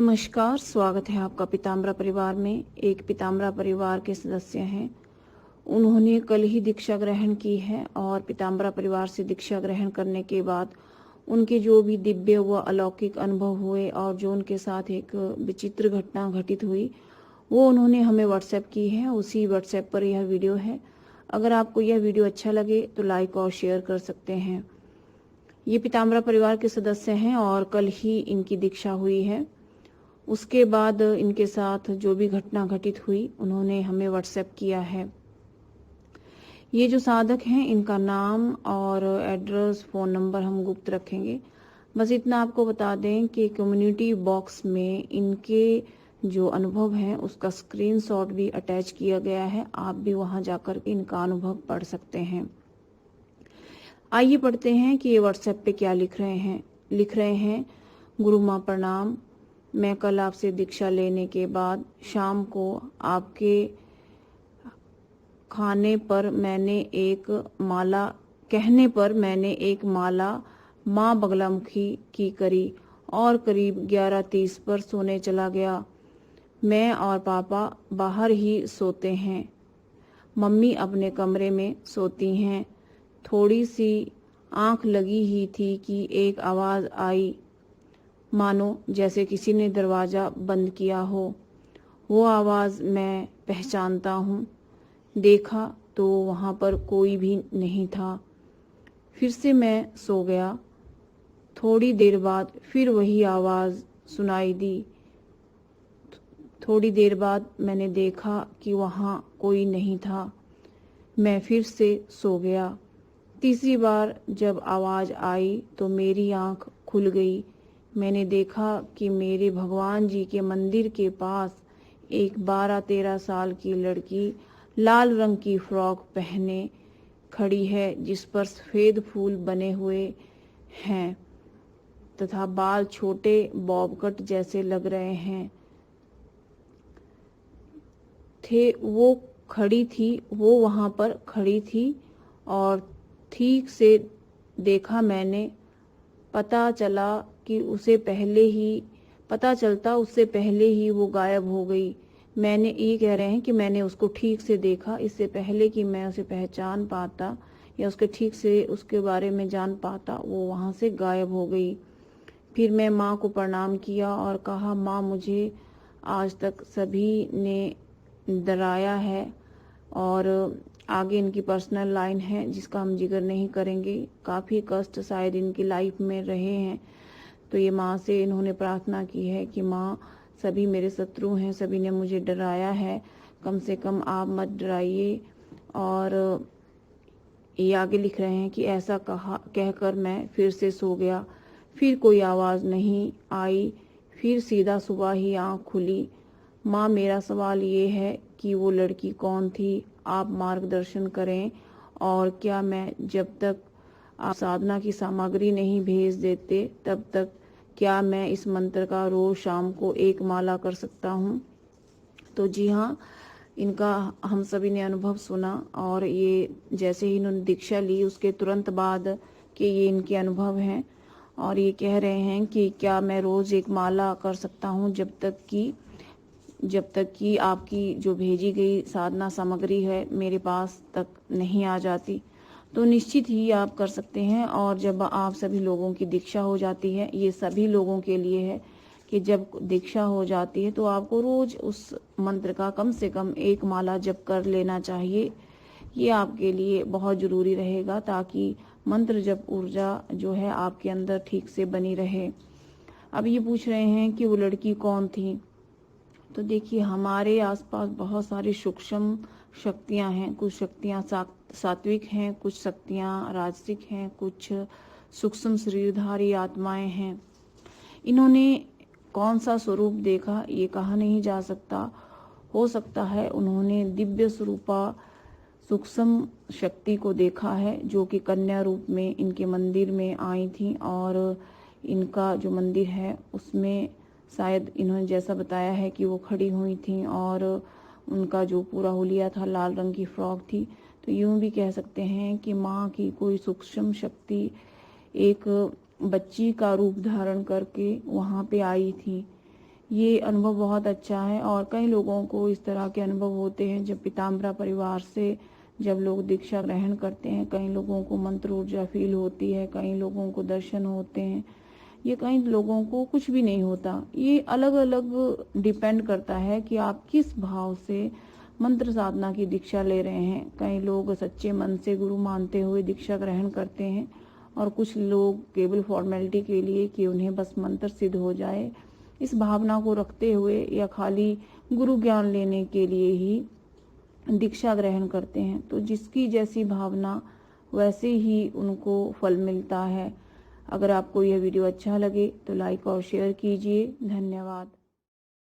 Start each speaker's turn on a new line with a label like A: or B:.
A: नमस्कार, स्वागत है आपका पीताम्बरा परिवार में। एक पीताम्बरा परिवार के सदस्य हैं, उन्होंने कल ही दीक्षा ग्रहण की है और पीताम्बरा परिवार से दीक्षा ग्रहण करने के बाद उनके जो भी दिव्य व अलौकिक अनुभव हुए और जो उनके साथ एक विचित्र घटना घटित हुई वो उन्होंने हमें व्हाट्सएप की है। उसी व्हाट्सएप पर यह वीडियो है। अगर आपको यह वीडियो अच्छा लगे तो लाइक और शेयर कर सकते हैं। ये पीताम्बरा परिवार के सदस्य हैं और कल ही इनकी दीक्षा हुई है। उसके बाद इनके साथ जो भी घटना घटित हुई उन्होंने हमें व्हाट्सएप किया है। ये जो साधक हैं इनका नाम और एड्रेस, फ़ोन नंबर हम गुप्त रखेंगे। बस इतना आपको बता दें कि कम्युनिटी बॉक्स में इनके जो अनुभव हैं उसका स्क्रीनशॉट भी अटैच किया गया है। आप भी वहां जाकर इनका अनुभव पढ़ सकते हैं। आइए पढ़ते हैं कि ये व्हाट्सएप पे क्या लिख रहे हैं। गुरु माँ प्रणाम। मैं कल आपसे दीक्षा लेने के बाद शाम को आपके कहने पर मैंने एक माला माँ बगलामुखी की करी और करीब 11:30 पर सोने चला गया। मैं और पापा बाहर ही सोते हैं। मम्मी अपने कमरे में सोती हैं। थोड़ी सी आंख लगी ही थी कि एक आवाज आई, मानो जैसे किसी ने दरवाजा बंद किया हो। वो आवाज मैं पहचानता हूँ। देखा तो वहां पर कोई भी नहीं था। फिर से मैं सो गया। थोड़ी देर बाद फिर वही आवाज सुनाई दी। थोड़ी देर बाद मैंने देखा कि वहां कोई नहीं था। मैं फिर से सो गया। तीसरी बार जब आवाज आई तो मेरी आंख खुल गई। मैंने देखा कि मेरे भगवान जी के मंदिर के पास एक 12-13 साल की लड़की लाल रंग की फ्रॉक पहने खड़ी है, जिस पर सफेद फूल बने हुए हैं तथा बाल छोटे बॉब कट जैसे लग रहे हैं वो वहां पर खड़ी थी और ठीक से देखा मैंने। पता चलता उससे पहले ही वो गायब हो गई। मैंने ये कह रहे हैं कि मैंने उसको ठीक से देखा, इससे पहले कि मैं उसे पहचान पाता या उसके ठीक से उसके बारे में जान पाता, वो वहां से गायब हो गई। फिर मैं माँ को प्रणाम किया और कहा, माँ मुझे आज तक सभी ने डराया है। और आगे इनकी पर्सनल लाइन है जिसका हम जिक्र नहीं करेंगे। काफ़ी कष्ट शायद इनकी लाइफ में रहे हैं। तो ये माँ से इन्होंने प्रार्थना की है कि माँ सभी मेरे शत्रु हैं, सभी ने मुझे डराया है, कम से कम आप मत डराइए। और ये आगे लिख रहे हैं कि ऐसा कहकर मैं फिर से सो गया। फिर कोई आवाज़ नहीं आई। फिर सीधा सुबह ही आँख खुली। माँ मेरा सवाल ये है कि वो लड़की कौन थी, आप मार्गदर्शन करें। और क्या मैं जब तक आप साधना की सामग्री नहीं भेज देते तब तक क्या मैं इस मंत्र का रोज शाम को एक माला कर सकता हूँ? तो जी हाँ, इनका हम सभी ने अनुभव सुना और ये जैसे ही इन्होंने दीक्षा ली उसके तुरंत बाद कि ये इनके अनुभव हैं और ये कह रहे हैं कि क्या मैं रोज एक माला कर सकता हूँ जब तक कि आपकी जो भेजी गई साधना सामग्री है मेरे पास तक नहीं आ जाती। तो निश्चित ही आप कर सकते हैं। और जब आप सभी लोगों की दीक्षा हो जाती है, ये सभी लोगों के लिए है कि जब दीक्षा हो जाती है तो आपको रोज उस मंत्र का कम से कम एक माला जप कर लेना चाहिए। ये आपके लिए बहुत जरूरी रहेगा ताकि मंत्र जप ऊर्जा जो है आपके अंदर ठीक से बनी रहे। अब ये पूछ रहे हैं कि वो लड़की कौन थी। तो देखिए, हमारे आसपास बहुत सारी सूक्ष्म शक्तियां हैं। कुछ शक्तियां सात्विक हैं, कुछ शक्तियां राजसिक हैं, कुछ सूक्ष्म शरीरधारी आत्माएं हैं। इन्होंने कौन सा स्वरूप देखा ये कहा नहीं जा सकता। हो सकता है उन्होंने दिव्य स्वरूपा सूक्ष्म शक्ति को देखा है जो कि कन्या रूप में इनके मंदिर में आई थी। और इनका जो मंदिर है उसमें शायद इन्होंने जैसा बताया है कि वो खड़ी हुई थी और उनका जो पूरा हुलिया था लाल रंग की फ्रॉक थी। तो यूं भी कह सकते हैं कि माँ की कोई सूक्ष्म शक्ति एक बच्ची का रूप धारण करके वहां पे आई थी। ये अनुभव बहुत अच्छा है और कई लोगों को इस तरह के अनुभव होते हैं जब पीताम्बरा परिवार से जब लोग दीक्षा ग्रहण करते हैं। कई लोगों को मंत्र ऊर्जा फील होती है, कई लोगों को दर्शन होते हैं, ये कई लोगों को कुछ भी नहीं होता। ये अलग अलग डिपेंड करता है कि आप किस भाव से मंत्र साधना की दीक्षा ले रहे हैं। कई लोग सच्चे मन से गुरु मानते हुए दीक्षा ग्रहण करते हैं और कुछ लोग केवल फॉर्मेलिटी के लिए कि उन्हें बस मंत्र सिद्ध हो जाए, इस भावना को रखते हुए या खाली गुरु ज्ञान लेने के लिए ही दीक्षा ग्रहण करते हैं। तो जिसकी जैसी भावना वैसे ही उनको फल मिलता है। अगर आपको यह वीडियो अच्छा लगे तो लाइक और शेयर कीजिए। धन्यवाद।